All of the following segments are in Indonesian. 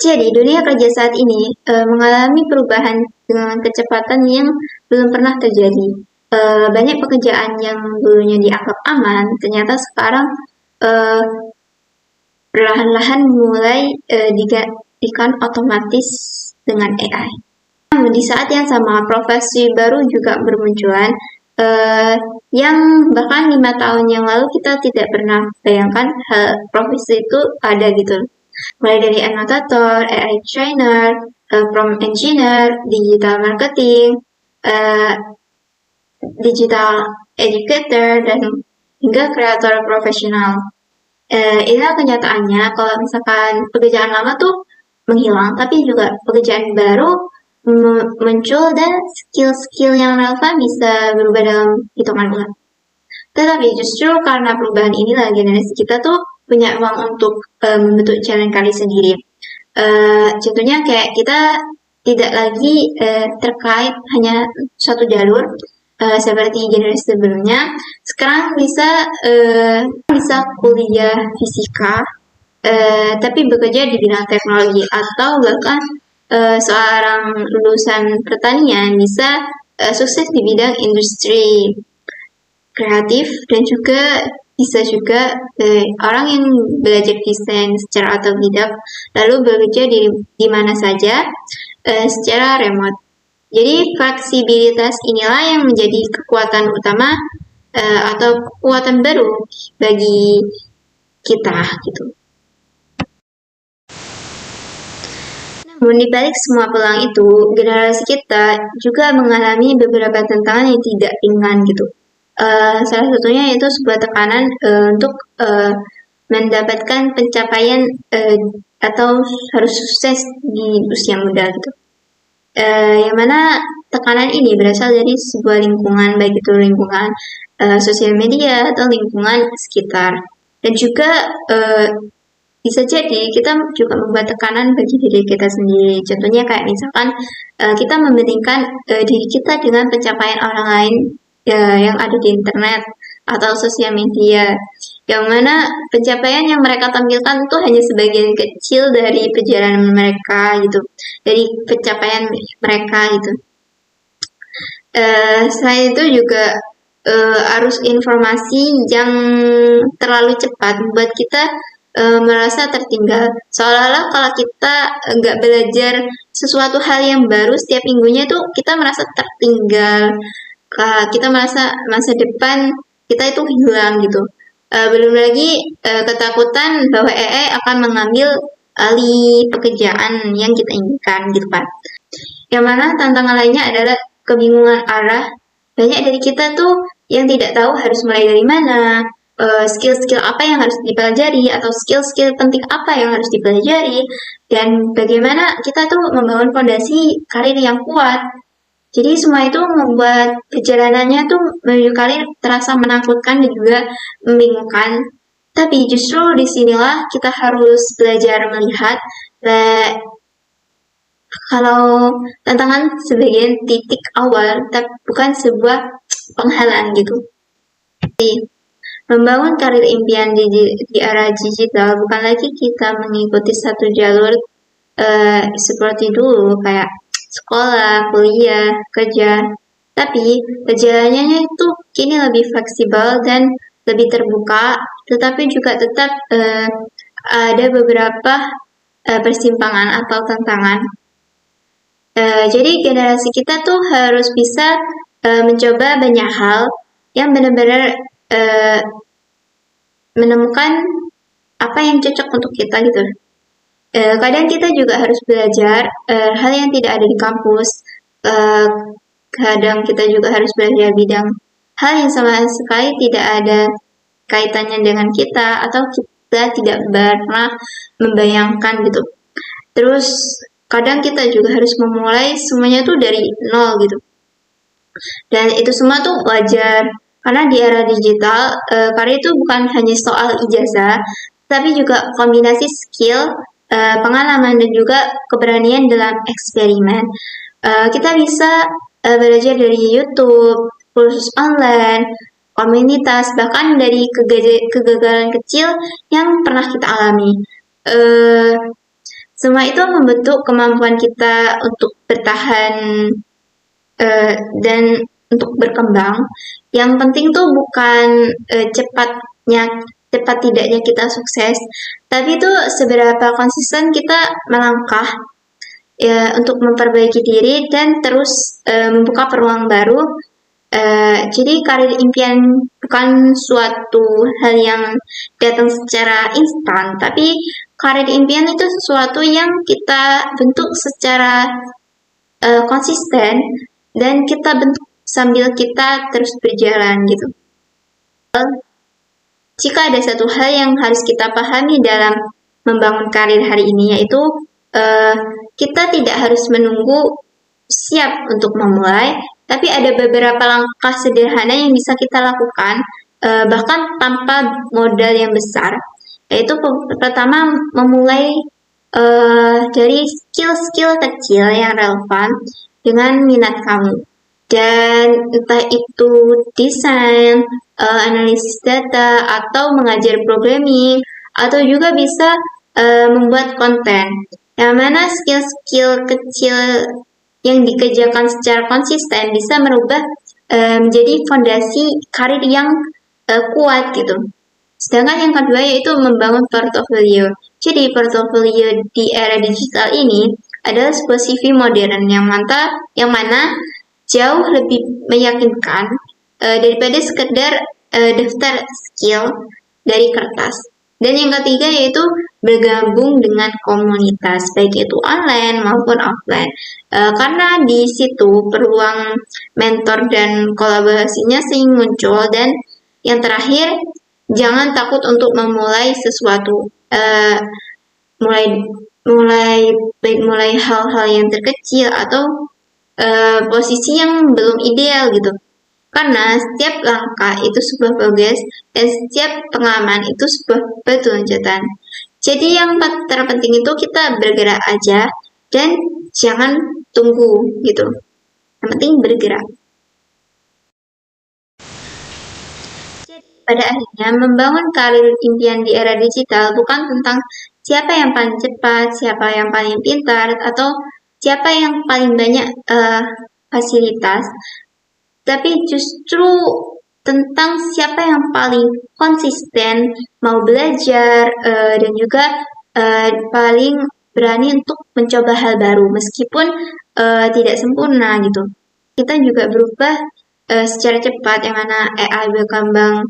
Jadi, dunia kerja saat ini mengalami perubahan dengan kecepatan yang belum pernah terjadi. Banyak pekerjaan yang dulunya dianggap aman, ternyata sekarang perlahan-lahan mulai digantikan otomatis dengan AI. Namun, di saat yang sama, profesi baru juga bermunculan yang bahkan 5 tahun yang lalu kita tidak pernah bayangkan profesi itu ada gitu. Mulai dari annotator, AI trainer, prompt engineer, digital marketing, digital educator, dan hingga kreator profesional. Inilah kenyataannya kalau misalkan pekerjaan lama tuh menghilang, tapi juga pekerjaan baru muncul dan skill-skill yang relevan bisa berubah dalam hitungan bulan. Tetapi justru karena perubahan inilah generasi kita tuh punya ruang untuk membentuk jalan kali sendiri. Contohnya kayak kita tidak lagi terkait hanya suatu jalur seperti generasi sebelumnya. Sekarang bisa kuliah fisika, tapi bekerja di bidang teknologi, atau bahkan seorang lulusan pertanian bisa sukses di bidang industri kreatif, dan juga bisa juga orang yang belajar desain secara otodidak lalu bekerja di mana saja secara remote. Jadi fleksibilitas inilah yang menjadi kekuatan utama atau kekuatan baru bagi kita gitu. Namun di balik semua peluang itu, generasi kita juga mengalami beberapa tantangan yang tidak ringan gitu. Salah satunya yaitu sebuah tekanan untuk mendapatkan pencapaian atau harus sukses di usia muda gitu. Yang mana tekanan ini berasal dari sebuah lingkungan, baik itu lingkungan sosial media atau lingkungan sekitar. Dan juga bisa jadi kita juga membuat tekanan bagi diri kita sendiri. Contohnya kayak misalkan kita membandingkan diri kita dengan pencapaian orang lain yang ada di internet atau sosial media, yang mana pencapaian yang mereka tampilkan itu hanya sebagian kecil dari perjalanan mereka gitu, dari pencapaian mereka gitu. Selain itu juga arus informasi yang terlalu cepat membuat kita merasa tertinggal, seolah-olah kalau kita nggak belajar sesuatu hal yang baru setiap minggunya tuh kita merasa tertinggal, kita merasa masa depan kita itu hilang gitu. Belum lagi ketakutan bahwa AI akan mengambil alih pekerjaan yang kita inginkan gitu kan. Yang mana tantangan lainnya adalah kebingungan arah. Banyak dari kita tuh yang tidak tahu harus mulai dari mana, skill-skill apa yang harus dipelajari, atau skill-skill penting apa yang harus dipelajari, dan bagaimana kita tuh membangun fondasi karir yang kuat. Jadi semua itu membuat perjalanannya tuh menuju karir terasa menakutkan dan juga membingungkan. Tapi justru disinilah kita harus belajar melihat kalau tantangan sebagai titik awal, tapi bukan sebuah penghalang gitu. Jadi, membangun karir impian di era digital bukan lagi kita mengikuti satu jalur seperti dulu kayak sekolah, kuliah, kerja, tapi perjalanannya itu kini lebih fleksibel dan lebih terbuka, tetapi juga tetap ada beberapa persimpangan atau tantangan. Jadi generasi kita tuh harus bisa mencoba banyak hal yang benar-benar menemukan apa yang cocok untuk kita gitu. Kadang kita juga harus belajar hal yang tidak ada di kampus. Kadang kita juga harus belajar bidang hal yang sama sekali tidak ada kaitannya dengan kita atau kita tidak pernah membayangkan gitu. Terus kadang kita juga harus memulai semuanya tuh dari nol gitu. Dan itu semua tuh wajar karena di era digital karir itu bukan hanya soal ijazah, tapi juga kombinasi skill, pengalaman dan juga keberanian dalam eksperimen. Kita bisa belajar dari YouTube, kursus online, komunitas, bahkan dari kegagalan kecil yang pernah kita alami. Semua itu membentuk kemampuan kita untuk bertahan dan untuk berkembang. Yang penting tuh bukan cepat tidaknya kita sukses, tapi itu seberapa konsisten kita melangkah untuk memperbaiki diri dan terus membuka peluang baru. Jadi karir impian bukan suatu hal yang datang secara instan, tapi karir impian itu sesuatu yang kita bentuk secara konsisten dan kita bentuk sambil kita terus berjalan gitu. Jika ada satu hal yang harus kita pahami dalam membangun karir hari ini, yaitu kita tidak harus menunggu siap untuk memulai, tapi ada beberapa langkah sederhana yang bisa kita lakukan bahkan tanpa modal yang besar. Yaitu pertama, memulai dari skill-skill kecil yang relevan dengan minat kamu. Dan entah itu desain, analisis data, atau mengajar programming, atau juga bisa membuat konten. Yang mana skill-skill kecil yang dikerjakan secara konsisten bisa merubah menjadi fondasi karir yang kuat gitu. Sedangkan yang kedua yaitu membangun portofolio. Jadi portofolio di era digital ini adalah sebuah CV modern yang mana jauh lebih meyakinkan daripada sekedar daftar skill dari kertas. Dan yang ketiga yaitu bergabung dengan komunitas, baik itu online maupun offline. Karena di situ peluang mentor dan kolaborasinya sering muncul. Dan yang terakhir, jangan takut untuk memulai sesuatu. Mulai hal-hal yang terkecil atau posisi yang belum ideal gitu. Karena setiap langkah itu sebuah progres dan setiap pengalaman itu sebuah batu loncatan. Jadi yang terpenting itu kita bergerak aja dan jangan tunggu gitu. Yang penting bergerak. Jadi pada akhirnya membangun karir impian di era digital bukan tentang siapa yang paling cepat, siapa yang paling pintar, atau siapa yang paling banyak fasilitas, tapi justru tentang siapa yang paling konsisten, mau belajar, dan juga paling berani untuk mencoba hal baru, meskipun tidak sempurna gitu. Kita juga berubah secara cepat, yang mana AI berkembang,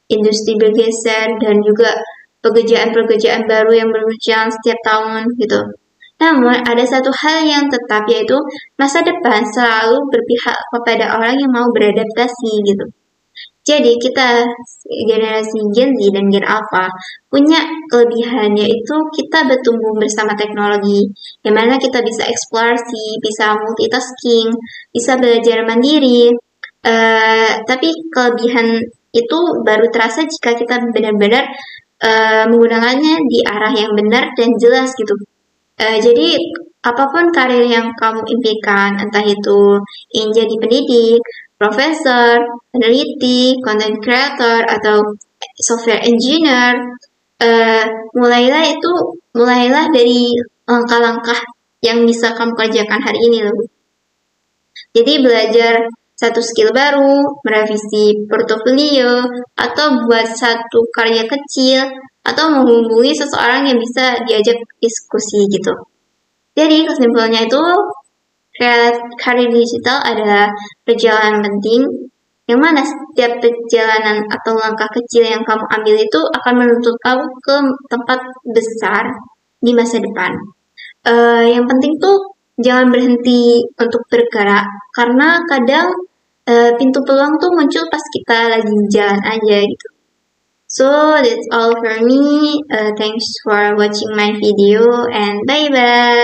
industri bergeser, dan juga pekerjaan-pekerjaan baru yang bermunculan setiap tahun gitu. Namun, ada satu hal yang tetap, yaitu masa depan selalu berpihak kepada orang yang mau beradaptasi gitu. Jadi, kita generasi Gen Z dan Gen Alpha punya kelebihan, yaitu kita bertumbuh bersama teknologi, yang mana kita bisa eksplorasi, bisa multitasking, bisa belajar mandiri. Tapi kelebihan itu baru terasa jika kita benar-benar menggunakannya di arah yang benar dan jelas gitu. Jadi apapun karir yang kamu impikan, entah itu ingin jadi pendidik, profesor, peneliti, content creator, atau software engineer, mulailah dari langkah-langkah yang bisa kamu kerjakan hari ini loh. Jadi belajar satu skill baru, merevisi portofolio, atau buat satu karya kecil, atau menghubungi seseorang yang bisa diajak diskusi gitu. Jadi kesimpulannya itu, karir digital adalah perjalanan penting, yang mana setiap perjalanan atau langkah kecil yang kamu ambil itu akan menuntut kamu ke tempat besar di masa depan. Yang penting tuh jangan berhenti untuk bergerak, karena kadang pintu peluang tuh muncul pas kita lagi jalan aja gitu. So that's all for me. Thanks for watching my video and bye bye.